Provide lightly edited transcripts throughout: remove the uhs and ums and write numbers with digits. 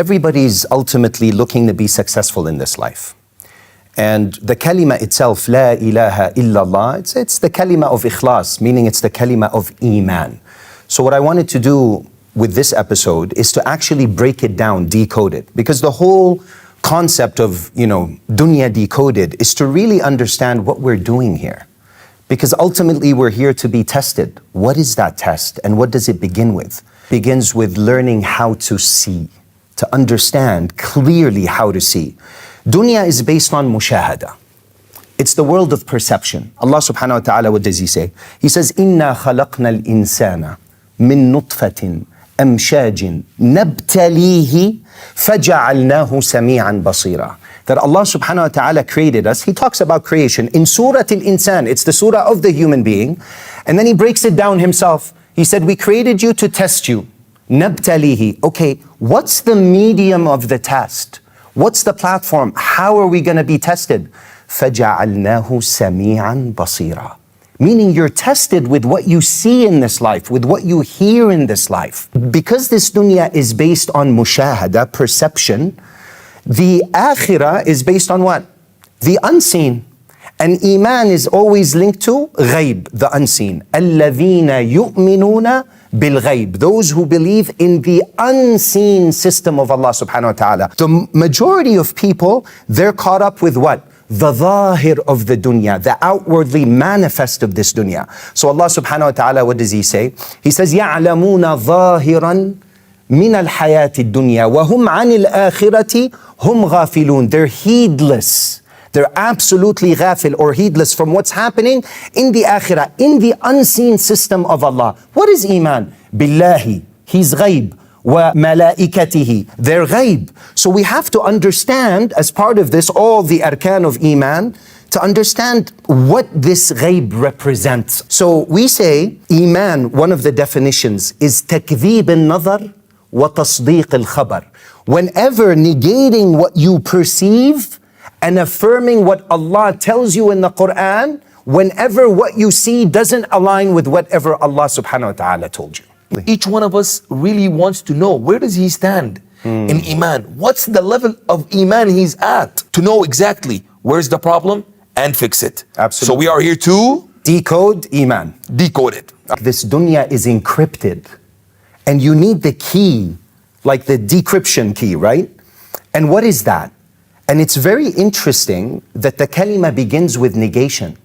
Everybody's ultimately looking to be successful in this life. And the kalima itself, la ilaha illallah, it's the kalima of ikhlas, meaning it's the kalima of iman. So what I wanted to do with this episode is to actually break it down, decode it. Because the whole concept of, dunya decoded is to really understand what we're doing here. Because ultimately we're here to be tested. What is that test and what does it begin with? It begins with learning how to see, to understand clearly how to see. Dunya is based on mushahada. It's the world of perception. Allah subhanahu wa ta'ala, what does He say? He says, إِنَّا خَلَقْنَا الْإِنسَانَ مِن نُطْفَةٍ أَمْشَاجٍ نَبْتَلِيهِ فَجَعَلْنَاهُ سَمِيعًا بَصِيرًا. That Allah subhanahu wa ta'ala created us. He talks about creation in Surah Al-Insan. It's the surah of the human being. And then He breaks it down Himself. He said, we created you to test you. نَبْتَلِيهِ. Okay, what's the medium of the test? What's the platform? How are we going to be tested? فَجَعَلْنَاهُ سَمِيعًا بَصِيرًا. Meaning you're tested with what you see in this life, with what you hear in this life. Because this dunya is based on mushahada, perception, the akhirah is based on what? The unseen. And iman is always linked to ghaib, the unseen. الَّذِينَ يُؤْمِنُونَ بِالْغَيْبِ. Those who believe in the unseen system of Allah subhanahu wa ta'ala. The majority of people, they're caught up with what? The zahir of the dunya, the outwardly manifest of this dunya. So Allah subhanahu wa ta'ala, what does He say? He says, يَعْلَمُونَ ظَاهِرًا مِنَ الْحَيَاةِ الدُّنْيَا وَهُمْ عَنِ الْآخِرَةِ هُمْ غَافِلُونَ. They're heedless. They're absolutely ghafil or heedless from what's happening in the akhirah, in the unseen system of Allah. What is iman? Billahi, He's ghaib. Wa malaikatihi, they're ghaib. So we have to understand, as part of this, all the arkan of iman, to understand what this ghaib represents. So we say, iman, one of the definitions is takdhib al-nazar wa tasdeeq al-khabar. Whenever negating what you perceive and affirming what Allah tells you in the Quran, whenever what you see doesn't align with whatever Allah subhanahu wa ta'ala told you. Each one of us really wants to know, where does he stand in Iman? What's the level of Iman he's at? To know exactly where's the problem and fix it. Absolutely. So we are here to decode Iman. Decode it. This dunya is encrypted and you need the key, like the decryption key, right? And what is that? And it's very interesting that the kalima begins with negation.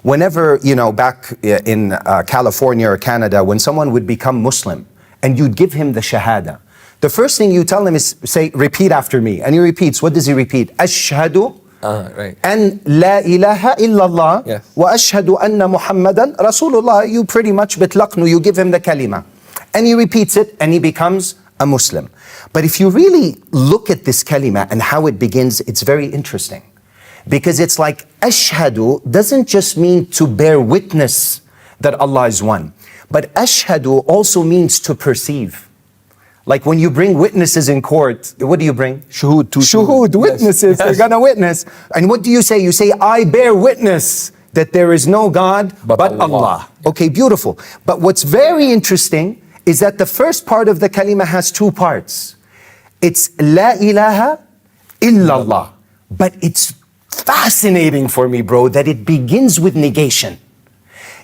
Whenever, back in California or Canada, when someone would become Muslim and you'd give him the shahada, the first thing you tell him is, say, repeat after me. And he repeats. What does he repeat? Ashhadu an la ilaha illallah wa ashhadu anna Muhammadan Rasulullah. You pretty much bitlaqnu, you give him the kalima. And he repeats it and he becomes a Muslim. But if you really look at this kalima and how it begins, it's very interesting. Because it's like ashhadu doesn't just mean to bear witness that Allah is one. But ashhadu also means to perceive. Like when you bring witnesses in court, what do you bring? Shuhud. Shuhud, witnesses, they're gonna witness. And what do you say? You say, I bear witness that there is no God but Allah. Okay, beautiful. But what's very interesting is that the first part of the kalima has two parts. It's la ilaha illallah. But it's fascinating for me, bro, that it begins with negation.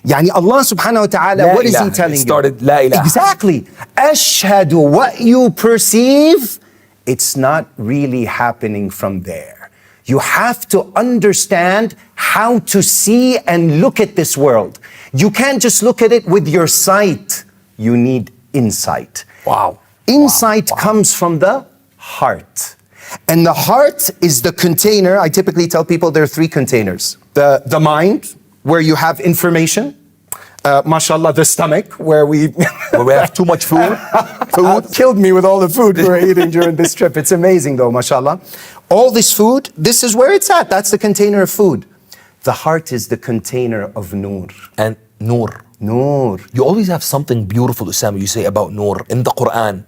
Yani Allah subhanahu wa ta'ala, what is He telling you? Started la ilaha. Exactly. Ashhadu, what you perceive, it's not really happening from there. You have to understand how to see and look at this world. You can't just look at it with your sight. You need insight. Wow. Insight comes from the heart. And the heart is the container. I typically tell people there are three containers. The mind, where you have information. Mashallah, the stomach, where we have too much food. Food killed me with all the food we're eating during this trip. It's amazing though, mashallah. All this food, this is where it's at. That's the container of food. The heart is the container of nur. And nur. Nur. You always have something beautiful, Usama, you say about nur in the Quran.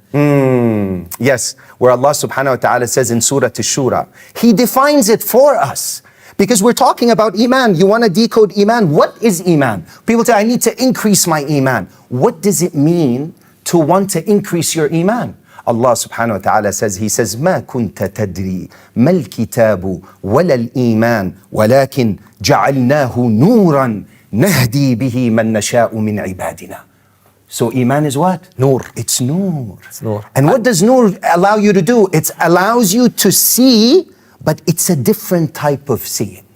Yes, where Allah subhanahu wa ta'ala says in Surah Ash-Shura, He defines it for us. Because we're talking about Iman. You want to decode Iman. What is Iman? People say, I need to increase my Iman. What does it mean to want to increase your Iman? Allah subhanahu wa ta'ala says, He says, ما كنت تدري ما الكتاب ولا الإيمان ولكن جعلناه نورا نهدي به من نشاء من عبادنا. So Iman is what? Noor. It's Noor. It's Noor. And what does Noor allow you to do? It allows you to see, but it's a different type of seeing.